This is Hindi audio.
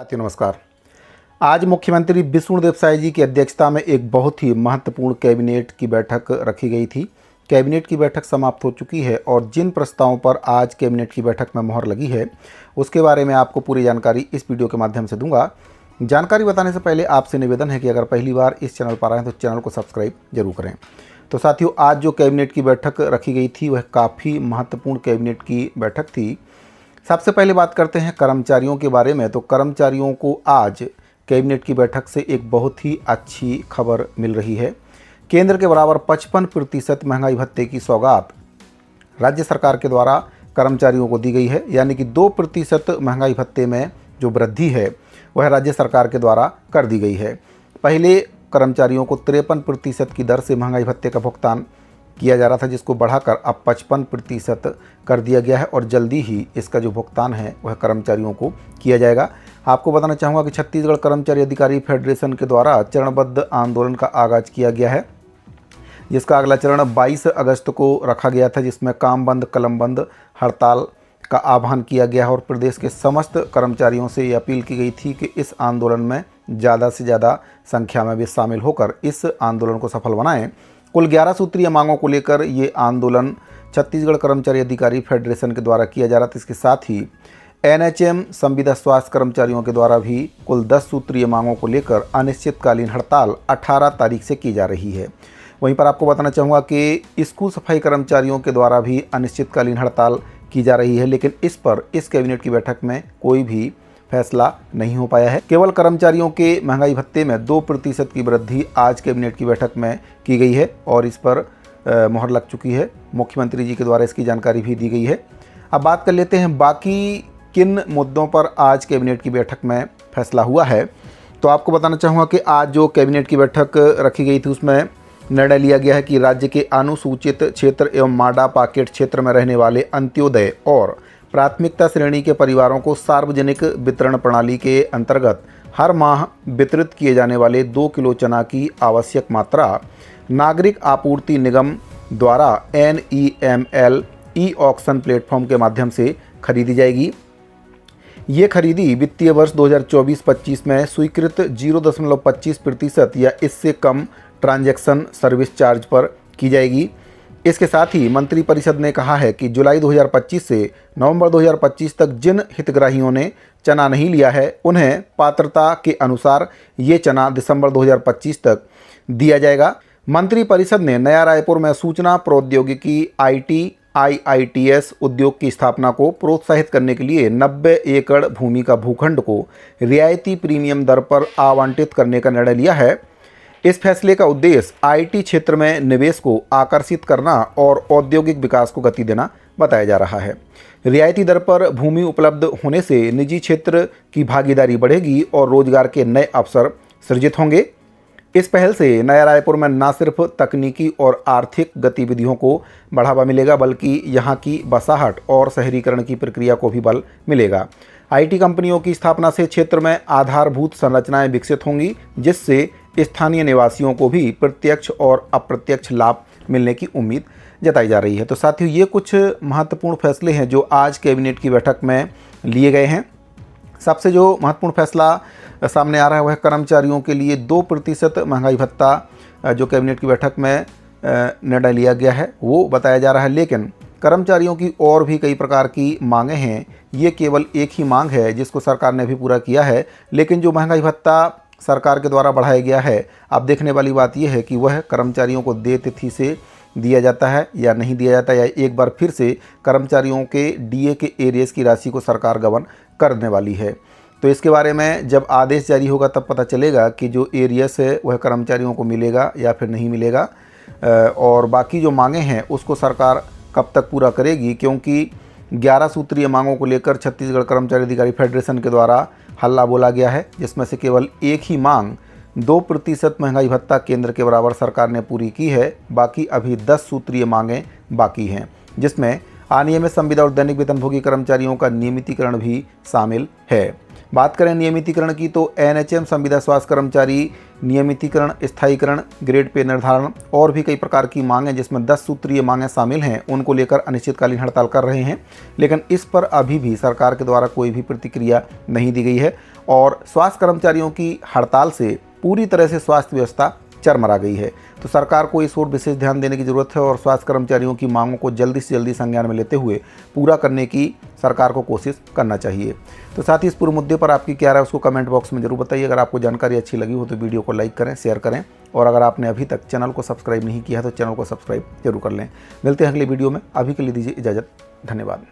साथियों नमस्कार। आज मुख्यमंत्री विष्णुदेव साय जी की अध्यक्षता में एक बहुत ही महत्वपूर्ण कैबिनेट की बैठक रखी गई थी। कैबिनेट की बैठक समाप्त हो चुकी है और जिन प्रस्तावों पर आज कैबिनेट की बैठक में मोहर लगी है उसके बारे में आपको पूरी जानकारी इस वीडियो के माध्यम से दूंगा। जानकारी बताने से पहले आपसे निवेदन है कि अगर पहली बार इस चैनल पर आए तो चैनल को सब्सक्राइब जरूर करें। तो साथियों, आज जो कैबिनेट की बैठक रखी गई थी वह काफ़ी महत्वपूर्ण कैबिनेट की बैठक थी। सबसे पहले बात करते हैं कर्मचारियों के बारे में। तो कर्मचारियों को आज कैबिनेट की बैठक से एक बहुत ही अच्छी खबर मिल रही है। केंद्र के बराबर 55% महंगाई भत्ते की सौगात राज्य सरकार के द्वारा कर्मचारियों को दी गई है, यानी कि 2% महंगाई भत्ते में जो वृद्धि है वह राज्य सरकार के द्वारा कर दी गई है। पहले कर्मचारियों को 53% की दर से महंगाई भत्ते का भुगतान किया जा रहा था, जिसको बढ़ाकर अब 55% कर दिया गया है और जल्दी ही इसका जो भुगतान है वह कर्मचारियों को किया जाएगा। आपको बताना चाहूँगा कि छत्तीसगढ़ कर्मचारी अधिकारी फेडरेशन के द्वारा चरणबद्ध आंदोलन का आगाज़ किया गया है, जिसका अगला चरण 22 अगस्त को रखा गया था, जिसमें काम बंद कलम बंद हड़ताल का आह्वान किया गया है और प्रदेश के समस्त कर्मचारियों से ये अपील की गई थी कि इस आंदोलन में ज़्यादा से ज़्यादा संख्या में भी शामिल होकर इस आंदोलन को सफल बनाएं। कुल 11 सूत्रीय मांगों को लेकर ये आंदोलन छत्तीसगढ़ कर्मचारी अधिकारी फेडरेशन के द्वारा किया जा रहा था। इसके साथ ही एनएचएम संविदा स्वास्थ्य कर्मचारियों के द्वारा भी कुल 10 सूत्रीय मांगों को लेकर अनिश्चितकालीन हड़ताल 18 तारीख से की जा रही है। वहीं पर आपको बताना चाहूँगा कि स्कूल सफाई कर्मचारियों के द्वारा भी अनिश्चितकालीन हड़ताल की जा रही है, लेकिन इस पर इस कैबिनेट की बैठक में कोई भी फैसला नहीं हो पाया है। केवल कर्मचारियों के महंगाई भत्ते में 2% की वृद्धि आज कैबिनेट की बैठक में की गई है और इस पर मोहर लग चुकी है। मुख्यमंत्री जी के द्वारा इसकी जानकारी भी दी गई है। अब बात कर लेते हैं बाकी किन मुद्दों पर आज कैबिनेट की बैठक में फैसला हुआ है। तो आपको बताना चाहूँगा कि आज जो कैबिनेट की बैठक रखी गई थी उसमें निर्णय लिया गया है कि राज्य के अनुसूचित क्षेत्र एवं माडा पॉकेट क्षेत्र में रहने वाले अंत्योदय और प्राथमिकता श्रेणी के परिवारों को सार्वजनिक वितरण प्रणाली के अंतर्गत हर माह वितरित किए जाने वाले 2 किलो चना की आवश्यक मात्रा नागरिक आपूर्ति निगम द्वारा NEML ई ऑक्शन प्लेटफॉर्म के माध्यम से खरीदी जाएगी। ये खरीदी वित्तीय वर्ष 2024-25 में स्वीकृत 0.25% या इससे कम ट्रांजैक्शन सर्विस चार्ज पर की जाएगी। इसके साथ ही मंत्रिपरिषद ने कहा है कि जुलाई 2025 से नवंबर 2025 तक जिन हितग्राहियों ने चना नहीं लिया है उन्हें पात्रता के अनुसार ये चना दिसंबर 2025 तक दिया जाएगा। मंत्रिपरिषद ने नया रायपुर में सूचना प्रौद्योगिकी IT IITS उद्योग की स्थापना को प्रोत्साहित करने के लिए 90 एकड़ भूमि का भूखंड को रियायती प्रीमियम दर पर आवंटित करने का निर्णय लिया है। इस फैसले का उद्देश्य IT क्षेत्र में निवेश को आकर्षित करना और औद्योगिक विकास को गति देना बताया जा रहा है। रियायती दर पर भूमि उपलब्ध होने से निजी क्षेत्र की भागीदारी बढ़ेगी और रोजगार के नए अवसर सृजित होंगे। इस पहल से नया रायपुर में न सिर्फ तकनीकी और आर्थिक गतिविधियों को बढ़ावा मिलेगा, बल्कि यहाँ की बसाहट और शहरीकरण की प्रक्रिया को भी बल मिलेगा। IT कंपनियों की स्थापना से क्षेत्र में आधारभूत संरचनाएं विकसित होंगी, जिससे स्थानीय निवासियों को भी प्रत्यक्ष और अप्रत्यक्ष लाभ मिलने की उम्मीद जताई जा रही है। तो साथियों, ये कुछ महत्वपूर्ण फैसले हैं जो आज कैबिनेट की बैठक में लिए गए हैं। सबसे जो महत्वपूर्ण फैसला सामने आ रहा है वह कर्मचारियों के लिए 2% महंगाई भत्ता जो कैबिनेट की बैठक में निर्णय लिया गया है वो बताया जा रहा है। लेकिन कर्मचारियों की और भी कई प्रकार की मांगें हैं। ये केवल एक ही मांग है जिसको सरकार ने भी पूरा किया है, लेकिन जो महंगाई भत्ता सरकार के द्वारा बढ़ाया गया है, अब देखने वाली बात यह है कि वह कर्मचारियों को देय तिथि से दिया जाता है या नहीं दिया जाता, या एक बार फिर से कर्मचारियों के DA के एरियर्स की राशि को सरकार गबन करने वाली है। तो इसके बारे में जब आदेश जारी होगा तब पता चलेगा कि जो एरियर्स है वह कर्मचारियों को मिलेगा या फिर नहीं मिलेगा, और बाकी जो मांगें हैं उसको सरकार कब तक पूरा करेगी, क्योंकि 11 सूत्रीय मांगों को लेकर छत्तीसगढ़ कर्मचारी अधिकारी फेडरेशन के द्वारा हल्ला बोला गया है, जिसमें से केवल एक ही मांग 2% महंगाई भत्ता केंद्र के बराबर सरकार ने पूरी की है। बाकी अभी 10 सूत्रीय मांगें बाकी हैं, जिसमें अनियमित संविदा और दैनिक वेतनभोगी कर्मचारियों का नियमितीकरण भी शामिल है। बात करें नियमितीकरण की तो NHM संविदा स्वास्थ्य कर्मचारी नियमितीकरण, स्थायीकरण, ग्रेड पे निर्धारण और भी कई प्रकार की मांगें जिसमें 10 सूत्रीय मांगें शामिल हैं, उनको लेकर अनिश्चितकालीन हड़ताल कर रहे हैं। लेकिन इस पर अभी भी सरकार के द्वारा कोई भी प्रतिक्रिया नहीं दी गई है और स्वास्थ्य कर्मचारियों की हड़ताल से पूरी तरह से स्वास्थ्य व्यवस्था चरमरा गई है। तो सरकार को इस ओर विशेष ध्यान देने की ज़रूरत है और स्वास्थ्य कर्मचारियों की मांगों को जल्दी से जल्दी संज्ञान में लेते हुए पूरा करने की सरकार को कोशिश करना चाहिए। तो साथ ही इस पूरे मुद्दे पर आपकी क्या राय है उसको कमेंट बॉक्स में जरूर बताइए। अगर आपको जानकारी अच्छी लगी हो तो वीडियो को लाइक करें, शेयर करें और अगर आपने अभी तक चैनल को सब्सक्राइब नहीं किया है तो चैनल को सब्सक्राइब जरूर कर लें। मिलते हैं अगले वीडियो में, अभी के लिए दीजिए इजाज़त। धन्यवाद।